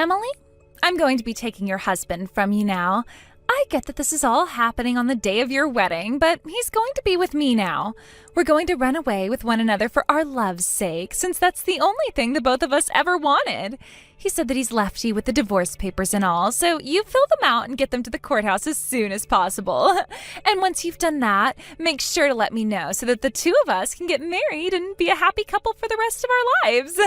Emily, I'm going to be taking your husband from you now. I get that this is all happening on the day of your wedding, but he's going to be with me now. We're going to run away with one another for our love's sake, since that's the only thing the both of us ever wanted. He said that he's left you with the divorce papers and all, so you fill them out and get them to the courthouse as soon as possible. And once you've done that, make sure to let me know so that the two of us can get married and be a happy couple for the rest of our lives.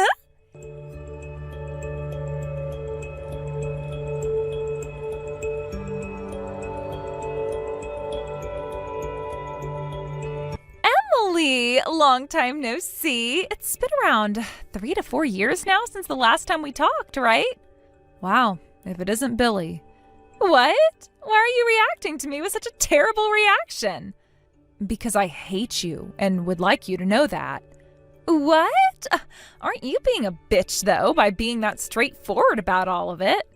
Emily, long time no see. It's been around 3 to 4 years now since the last time we talked, right? Wow, if it isn't Billy. What? Why are you reacting to me with such a terrible reaction? Because I hate you and would like you to know that. What? Aren't you being a bitch, though, by being that straightforward about all of it?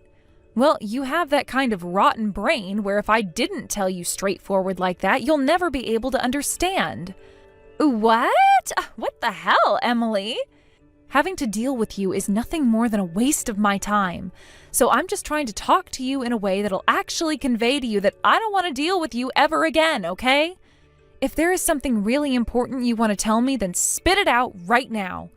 Well, you have that kind of rotten brain where if I didn't tell you straightforward like that, you'll never be able to understand. What? What the hell, Emily? Having to deal with you is nothing more than a waste of my time. So I'm just trying to talk to you in a way that'll actually convey to you that I don't want to deal with you ever again, okay? If there is something really important you want to tell me, then spit it out right now.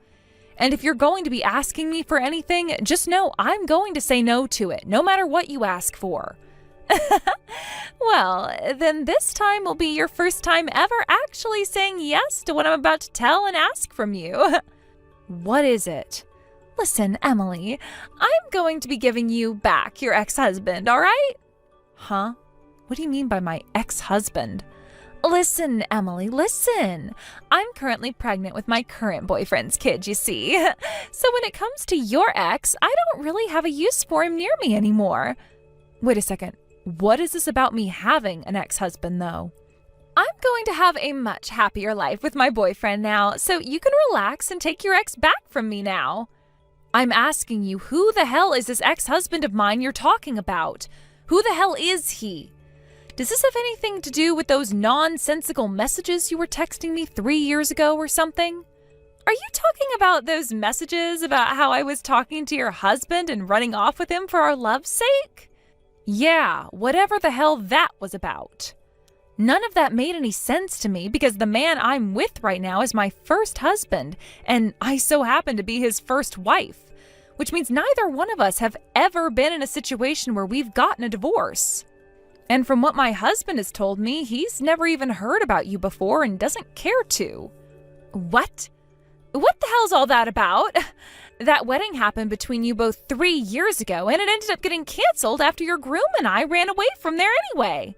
And if you're going to be asking me for anything, just know I'm going to say no to it, no matter what you ask for. Well, then this time will be your first time ever actually saying yes to what I'm about to tell and ask from you. What is it? Listen, Emily, I'm going to be giving you back your ex-husband, all right? Huh? What do you mean by my ex-husband? Listen, Emily, listen. I'm currently pregnant with my current boyfriend's kid, you see. So when it comes to your ex, I don't really have a use for him near me anymore. Wait a second. What is this about me having an ex-husband, though? I'm going to have a much happier life with my boyfriend now, so you can relax and take your ex back from me now. I'm asking you, who the hell is this ex-husband of mine you're talking about? Who the hell is he? Does this have anything to do with those nonsensical messages you were texting me 3 years ago or something? Are you talking about those messages about how I was talking to your husband and running off with him for our love's sake? Yeah, whatever the hell that was about. None of that made any sense to me because the man I'm with right now is my first husband, and I so happen to be his first wife, which means neither one of us have ever been in a situation where we've gotten a divorce. And from what my husband has told me, he's never even heard about you before and doesn't care to. What? What the hell's all that about? That wedding happened between you both 3 years ago, and it ended up getting canceled after your groom and I ran away from there anyway.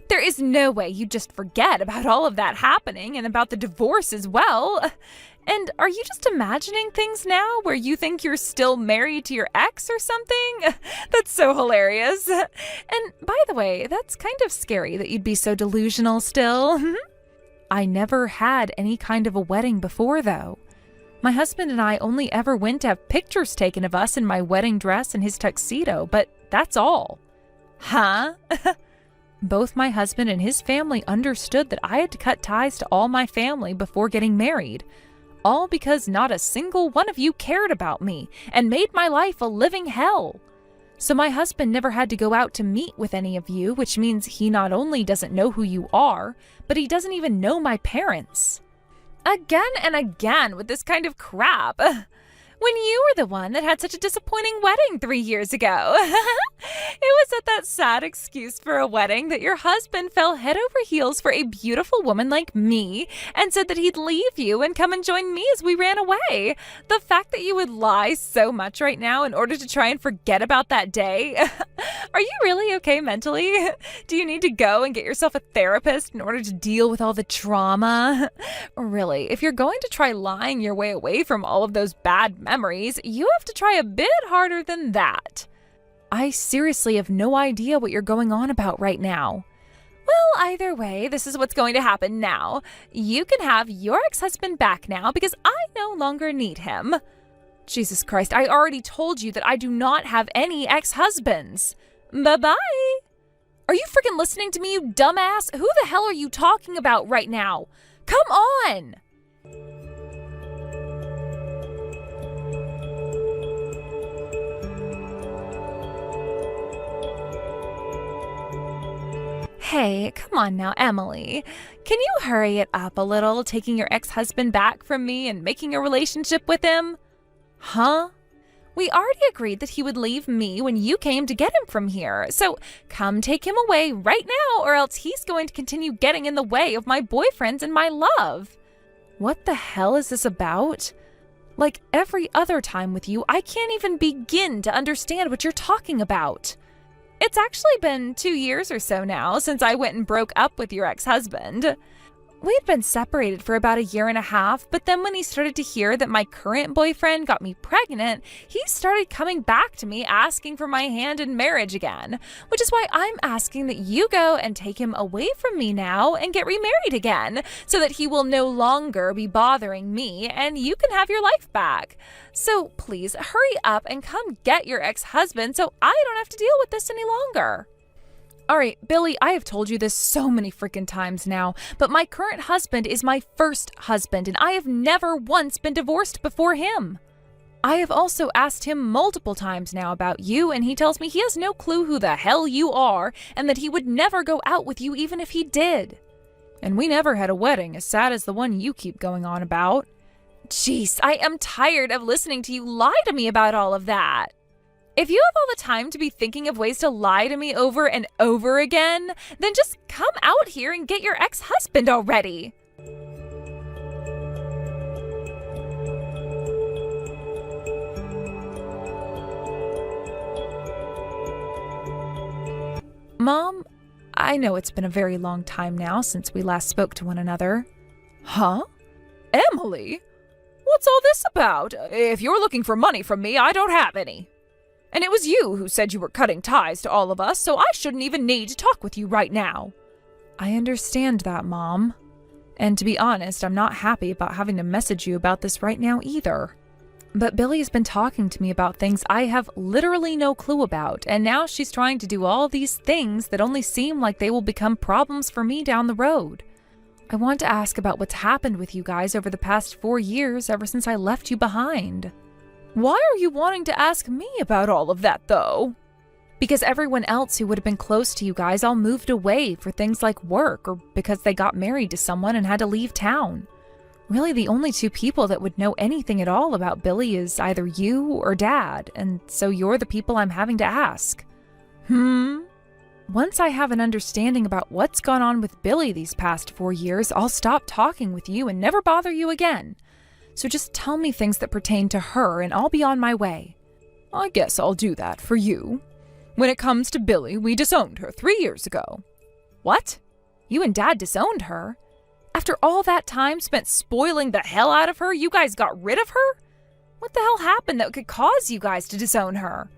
There is no way you just forget about all of that happening and about the divorce as well. And are you just imagining things now where you think you're still married to your ex or something? That's so hilarious. And by the way, that's kind of scary that you'd be so delusional still. I never had any kind of a wedding before, though. My husband and I only ever went to have pictures taken of us in my wedding dress and his tuxedo, but that's all. Huh? Both my husband and his family understood that I had to cut ties to all my family before getting married, all because not a single one of you cared about me and made my life a living hell. So my husband never had to go out to meet with any of you, which means he not only doesn't know who you are, but he doesn't even know my parents. Again and again with this kind of crap. When you were the one that had such a disappointing wedding 3 years ago. It was at that sad excuse for a wedding that your husband fell head over heels for a beautiful woman like me and said that he'd leave you and come and join me as we ran away. The fact that you would lie so much right now in order to try and forget about that day. Are you really okay mentally? Do you need to go and get yourself a therapist in order to deal with all the trauma? Really, if you're going to try lying your way away from all of those bad memories, you have to try a bit harder than that. I seriously have no idea what you're going on about right now. Well, either way, this is what's going to happen now. You can have your ex-husband back now because I no longer need him. Jesus Christ, I already told you that I do not have any ex-husbands. Bye-bye. Are you freaking listening to me, you dumbass? Who the hell are you talking about right now? Come on! Hey, come on now, Emily. Can you hurry it up a little, taking your ex-husband back from me and making a relationship with him? Huh? We already agreed that he would leave me when you came to get him from here, so come take him away right now, or else he's going to continue getting in the way of my boyfriends and my love. What the hell is this about? Like every other time with you, I can't even begin to understand what you're talking about. It's actually been 2 years or so now since I went and broke up with your ex-husband. We'd been separated for about 1.5 years, but then when he started to hear that my current boyfriend got me pregnant, he started coming back to me asking for my hand in marriage again, which is why I'm asking that you go and take him away from me now and get remarried again, so that he will no longer be bothering me and you can have your life back. So please hurry up and come get your ex-husband so I don't have to deal with this any longer. All right, Billy, I have told you this so many freaking times now, but my current husband is my first husband, and I have never once been divorced before him. I have also asked him multiple times now about you, and he tells me he has no clue who the hell you are, and that he would never go out with you even if he did. And we never had a wedding as sad as the one you keep going on about. Jeez, I am tired of listening to you lie to me about all of that. If you have all the time to be thinking of ways to lie to me over and over again, then just come out here and get your ex-husband already. Mom, I know it's been a very long time now since we last spoke to one another. Huh? Emily? What's all this about? If you're looking for money from me, I don't have any. And it was you who said you were cutting ties to all of us, so I shouldn't even need to talk with you right now. I understand that, Mom. And to be honest, I'm not happy about having to message you about this right now either. But Billy's been talking to me about things I have literally no clue about, and now she's trying to do all these things that only seem like they will become problems for me down the road. I want to ask about what's happened with you guys over the past 4 years ever since I left you behind. Why are you wanting to ask me about all of that, though? Because everyone else who would have been close to you guys all moved away for things like work or because they got married to someone and had to leave town. Really, the only 2 people that would know anything at all about Billy is either you or Dad, and so you're the people I'm having to ask. Once I have an understanding about what's gone on with Billy these past 4 years, I'll stop talking with you and never bother you again. So just tell me things that pertain to her and I'll be on my way. I guess I'll do that for you. When it comes to Billy, we disowned her 3 years ago. What? You and Dad disowned her? After all that time spent spoiling the hell out of her, you guys got rid of her? What the hell happened that could cause you guys to disown her?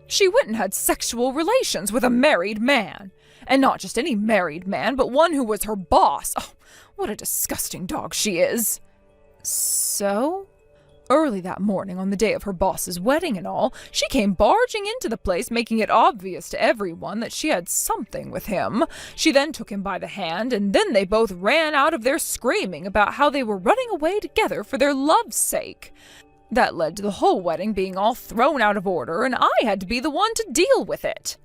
She went and had sexual relations with a married man. And not just any married man, but one who was her boss. Oh, what a disgusting dog she is. So? Early that morning, on the day of her boss's wedding and all, she came barging into the place, making it obvious to everyone that she had something with him. She then took him by the hand, and then they both ran out of there screaming about how they were running away together for their love's sake. That led to the whole wedding being all thrown out of order, and I had to be the one to deal with it.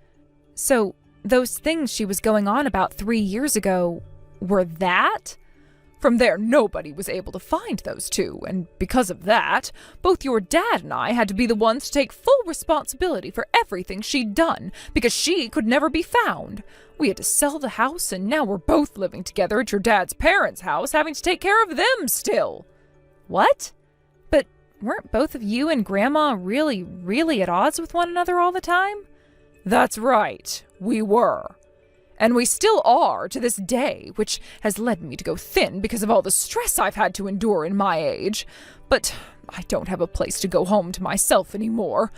So, those things she was going on about 3 years ago were that? From there, nobody was able to find those 2, and because of that, both your dad and I had to be the ones to take full responsibility for everything she'd done, because she could never be found. We had to sell the house, and now we're both living together at your dad's parents' house, having to take care of them still. What? But weren't both of you and Grandma really at odds with one another all the time? That's right, we were. And we still are to this day, which has led me to go thin because of all the stress I've had to endure in my age. But I don't have a place to go home to myself anymore.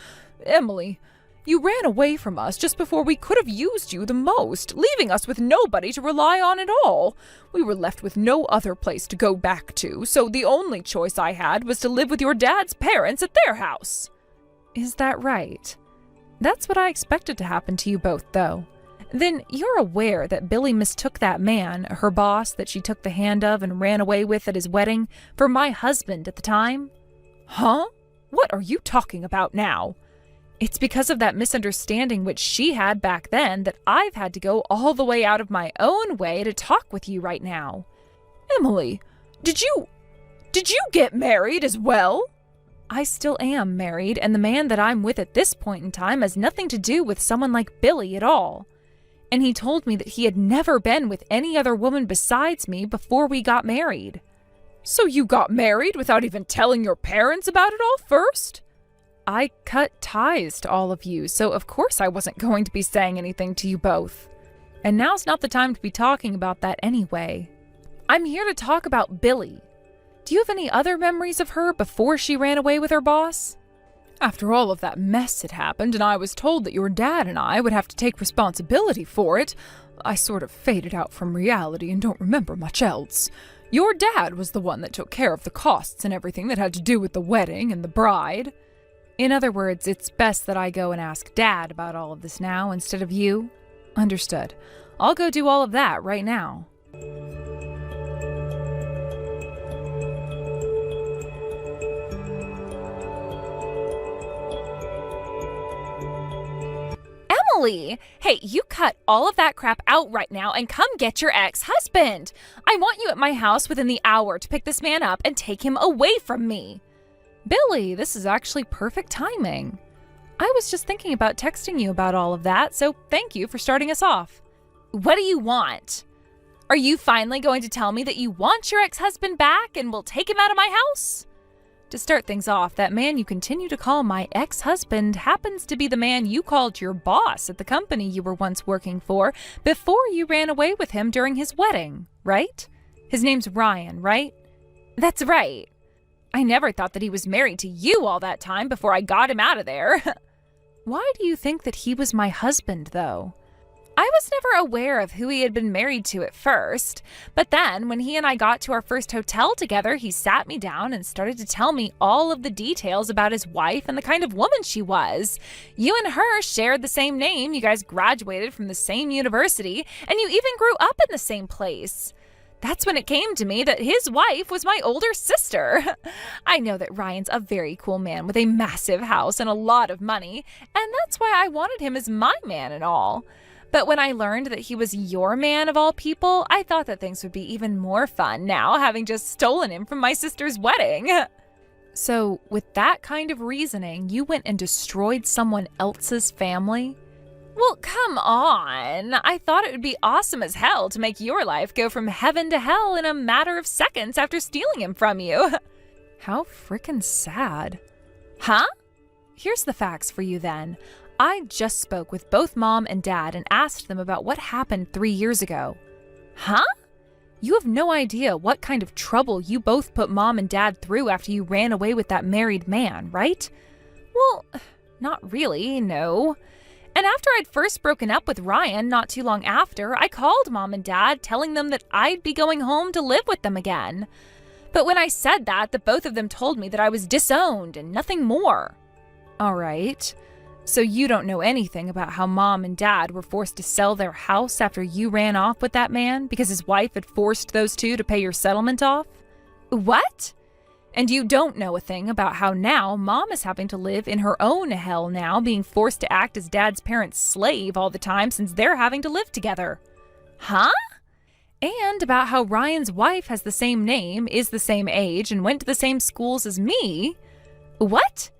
Emily, you ran away from us just before we could have used you the most, leaving us with nobody to rely on at all. We were left with no other place to go back to, so the only choice I had was to live with your dad's parents at their house. Is that right? That's what I expected to happen to you both, though. Then you're aware that Billy mistook that man, her boss that she took the hand of and ran away with at his wedding, for my husband at the time? Huh? What are you talking about now? It's because of that misunderstanding which she had back then that I've had to go all the way out of my own way to talk with you right now. Emily, did you get married as well? I still am married, and the man that I'm with at this point in time has nothing to do with someone like Billy at all. And he told me that he had never been with any other woman besides me before we got married. So you got married without even telling your parents about it all first? I cut ties to all of you, so of course I wasn't going to be saying anything to you both. And now's not the time to be talking about that anyway. I'm here to talk about Billy. Do you have any other memories of her before she ran away with her boss? After all of that mess had happened and I was told that your dad and I would have to take responsibility for it, I sort of faded out from reality and don't remember much else. Your dad was the one that took care of the costs and everything that had to do with the wedding and the bride. In other words, it's best that I go and ask Dad about all of this now instead of you? Understood. I'll go do all of that right now. Emily! Hey, you cut all of that crap out right now and come get your ex-husband. I want you at my house within the hour to pick this man up and take him away from me. Billy, this is actually perfect timing. I was just thinking about texting you about all of that, so thank you for starting us off. What do you want? Are you finally going to tell me that you want your ex-husband back and will take him out of my house? To start things off, that man you continue to call my ex-husband happens to be the man you called your boss at the company you were once working for before you ran away with him during his wedding, right? His name's Ryan, right? That's right. I never thought that he was married to you all that time before I got him out of there. Why do you think that he was my husband, though? I was never aware of who he had been married to at first, but then when he and I got to our first hotel together, he sat me down and started to tell me all of the details about his wife and the kind of woman she was. You and her shared the same name, you guys graduated from the same university, and you even grew up in the same place. That's when it came to me that his wife was my older sister. I know that Ryan's a very cool man with a massive house and a lot of money, and that's why I wanted him as my man and all. But when I learned that he was your man of all people, I thought that things would be even more fun now, having just stolen him from my sister's wedding. So, with that kind of reasoning, you went and destroyed someone else's family? Well, come on. I thought it would be awesome as hell to make your life go from heaven to hell in a matter of seconds after stealing him from you. How frickin' sad. Huh? Here's the facts for you then. I just spoke with both Mom and Dad and asked them about what happened 3 years ago. Huh? You have no idea what kind of trouble you both put Mom and Dad through after you ran away with that married man, right? Well, not really, no. And after I'd first broken up with Ryan not too long after, I called Mom and Dad telling them that I'd be going home to live with them again. But when I said that, the both of them told me that I was disowned and nothing more. All right. So you don't know anything about how Mom and Dad were forced to sell their house after you ran off with that man because his wife had forced those two to pay your settlement off? What? And you don't know a thing about how now Mom is having to live in her own hell now, being forced to act as Dad's parents' slave all the time since they're having to live together. Huh? And about how Ryan's wife has the same name, is the same age, and went to the same schools as me. What?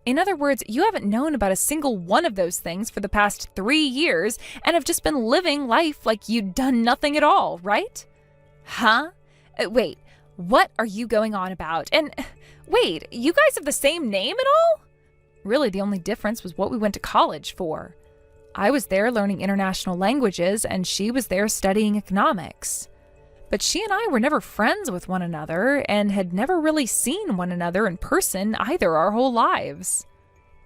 In other words, you haven't known about a single one of those things for the past 3 years and have just been living life like you'd done nothing at all, right? Huh? Wait. What are you going on about? And wait, you guys have the same name at all? Really, the only difference was what we went to college for. I was there learning international languages, and she was there studying economics. But she and I were never friends with one another, and had never really seen one another in person either our whole lives.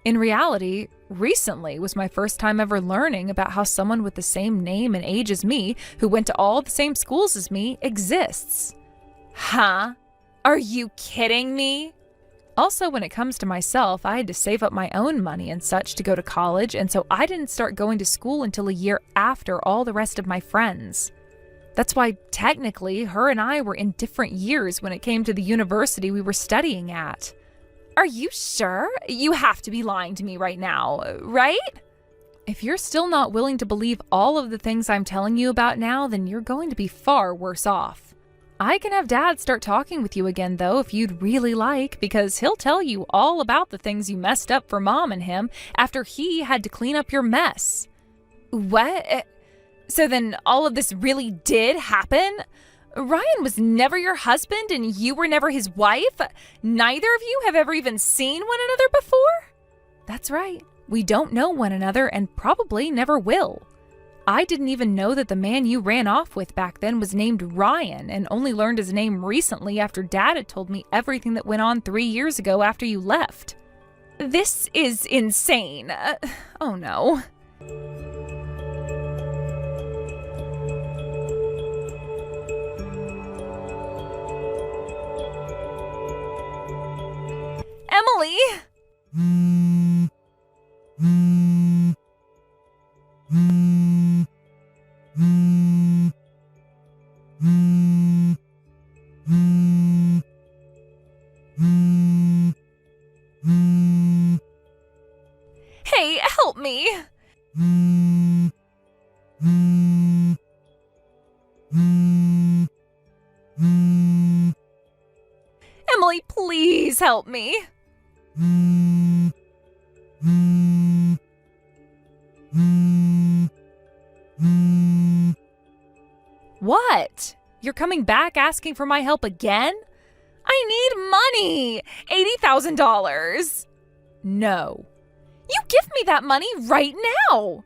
In reality, recently was my first time ever learning about how someone with the same name and age as me, who went to all the same schools as me, exists. Huh? Are you kidding me? Also, when it comes to myself, I had to save up my own money and such to go to college, and so I didn't start going to school until a year after all the rest of my friends. That's why, technically, her and I were in different years when it came to the university we were studying at. Are you sure? You have to be lying to me right now, right? If you're still not willing to believe all of the things I'm telling you about now, then you're going to be far worse off. I can have Dad start talking with you again, though, if you'd really like, because he'll tell you all about the things you messed up for Mom and him after he had to clean up your mess. What? So then all of this really did happen? Ryan was never your husband and you were never his wife? Neither of you have ever even seen one another before? That's right. We don't know one another and probably never will. I didn't even know that the man you ran off with back then was named Ryan, and only learned his name recently after Dad had told me everything that went on 3 years ago after you left. This is insane. Oh no. Emily! Hey, help me! Emily, please help me. What? You're coming back asking for my help again? I need money! $80,000. No. You give me that money right now!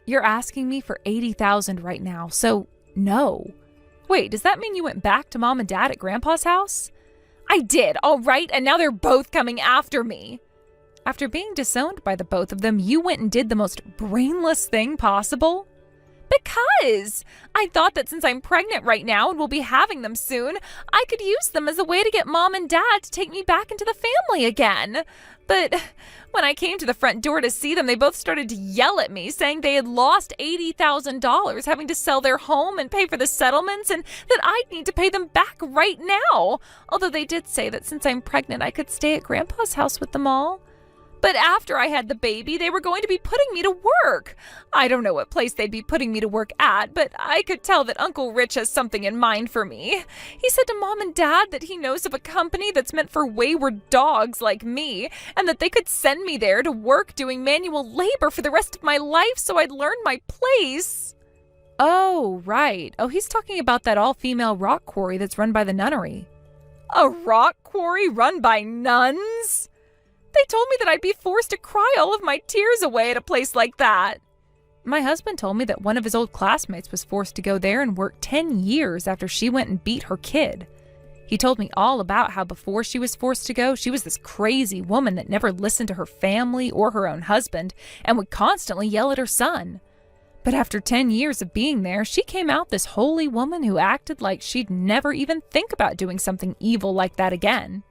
You're asking me for $80,000 right now, so no. Wait, does that mean you went back to Mom and Dad at Grandpa's house? I did, all right, and now they're both coming after me. After being disowned by the both of them, you went and did the most brainless thing possible? Because I thought that since I'm pregnant right now and will be having them soon, I could use them as a way to get Mom and Dad to take me back into the family again. But when I came to the front door to see them, they both started to yell at me, saying they had lost $80,000 having to sell their home and pay for the settlements, and that I'd need to pay them back right now. Although they did say that since I'm pregnant, I could stay at Grandpa's house with them all. But after I had the baby, they were going to be putting me to work. I don't know what place they'd be putting me to work at, but I could tell that Uncle Rich has something in mind for me. He said to Mom and Dad that he knows of a company that's meant for wayward dogs like me, and that they could send me there to work doing manual labor for the rest of my life so I'd learn my place. Oh, right. Oh, he's talking about that all-female rock quarry that's run by the nunnery. A rock quarry run by nuns? They told me that I'd be forced to cry all of my tears away at a place like that. My husband told me that one of his old classmates was forced to go there and work 10 years after she went and beat her kid. He told me all about how before she was forced to go, she was this crazy woman that never listened to her family or her own husband and would constantly yell at her son. But after 10 years of being there, she came out this holy woman who acted like she'd never even think about doing something evil like that again.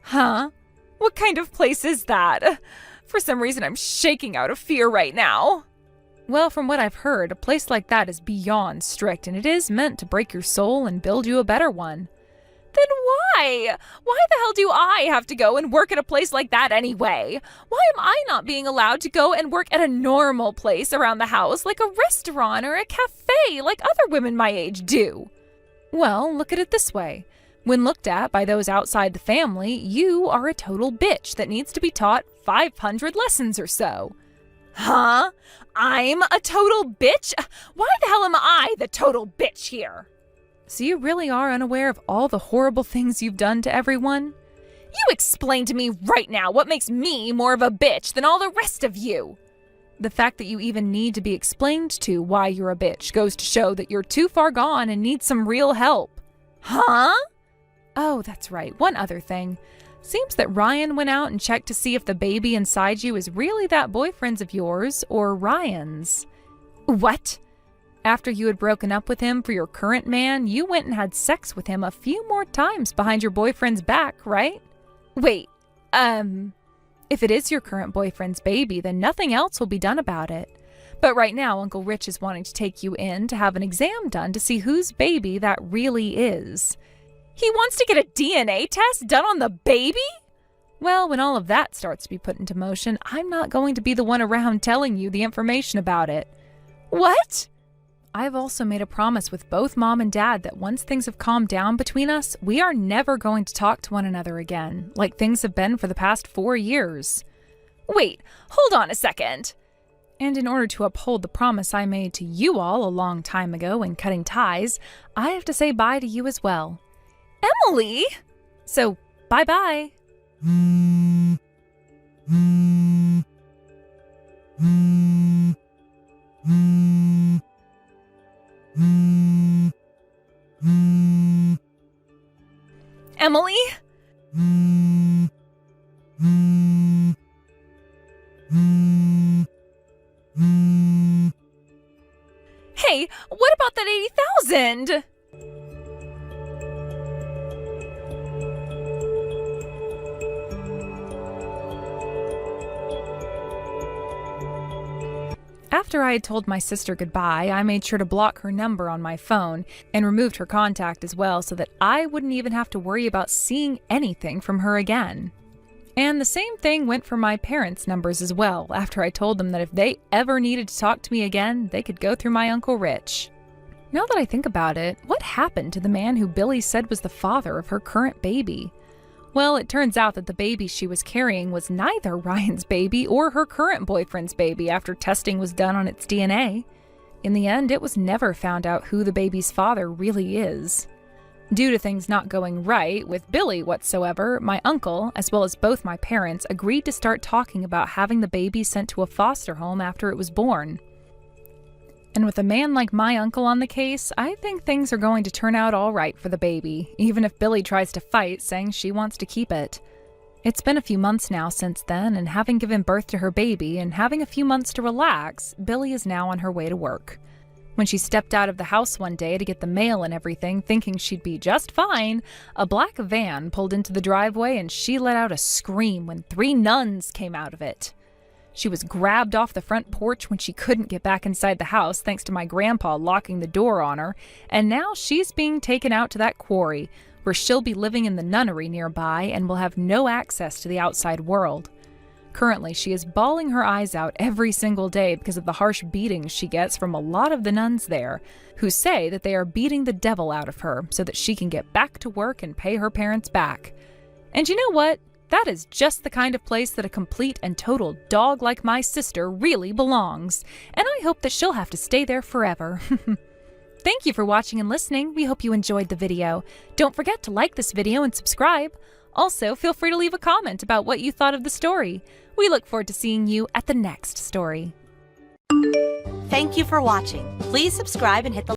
Huh? What kind of place is that? For some reason, I'm shaking out of fear right now. Well, from what I've heard, a place like that is beyond strict, and it is meant to break your soul and build you a better one. Then why? Why the hell do I have to go and work at a place like that anyway? Why am I not being allowed to go and work at a normal place around the house, like a restaurant or a cafe, like other women my age do? Well, look at it this way. When looked at by those outside the family, you are a total bitch that needs to be taught 500 lessons or so. Huh? I'm a total bitch? Why the hell am I the total bitch here? So you really are unaware of all the horrible things you've done to everyone? You explain to me right now what makes me more of a bitch than all the rest of you. The fact that you even need to be explained to why you're a bitch goes to show that you're too far gone and need some real help. Huh? Oh, that's right. One other thing. Seems that Ryan went out and checked to see if the baby inside you is really that boyfriend's of yours or Ryan's. What? After you had broken up with him for your current man, you went and had sex with him a few more times behind your boyfriend's back, right? Wait, if it is your current boyfriend's baby, then nothing else will be done about it. But right now, Uncle Rich is wanting to take you in to have an exam done to see whose baby that really is. He wants to get a DNA test done on the baby? Well, when all of that starts to be put into motion, I'm not going to be the one around telling you the information about it. What? I've also made a promise with both Mom and Dad that once things have calmed down between us, we are never going to talk to one another again, like things have been for the past 4 years. Wait, hold on a second. And in order to uphold the promise I made to you all a long time ago in cutting ties, I have to say bye to you as well. Emily! So, bye-bye. Emily? Hey, what about that 80,000? After I had told my sister goodbye, I made sure to block her number on my phone and removed her contact as well so that I wouldn't even have to worry about seeing anything from her again. And the same thing went for my parents' numbers as well, after I told them that if they ever needed to talk to me again, they could go through my Uncle Rich. Now that I think about it, what happened to the man who Billy said was the father of her current baby? Well, it turns out that the baby she was carrying was neither Ryan's baby or her current boyfriend's baby after testing was done on its DNA. In the end, it was never found out who the baby's father really is. Due to things not going right with Billy whatsoever, my uncle, as well as both my parents, agreed to start talking about having the baby sent to a foster home after it was born. And with a man like my uncle on the case, I think things are going to turn out all right for the baby, even if Billy tries to fight, saying she wants to keep it. It's been a few months now since then, and having given birth to her baby and having a few months to relax, Billy is now on her way to work. When she stepped out of the house one day to get the mail and everything, thinking she'd be just fine, a black van pulled into the driveway and she let out a scream when 3 nuns came out of it. She was grabbed off the front porch when she couldn't get back inside the house thanks to my grandpa locking the door on her, and now she's being taken out to that quarry, where she'll be living in the nunnery nearby and will have no access to the outside world. Currently, she is bawling her eyes out every single day because of the harsh beatings she gets from a lot of the nuns there, who say that they are beating the devil out of her so that she can get back to work and pay her parents back. And you know what? That is just the kind of place that a complete and total dog like my sister really belongs, and I hope that she'll have to stay there forever. Thank you for watching and listening. We hope you enjoyed the video. Don't forget to like this video and subscribe. Also, feel free to leave a comment about what you thought of the story. We look forward to seeing you at the next story. Thank you for watching. Please subscribe and hit the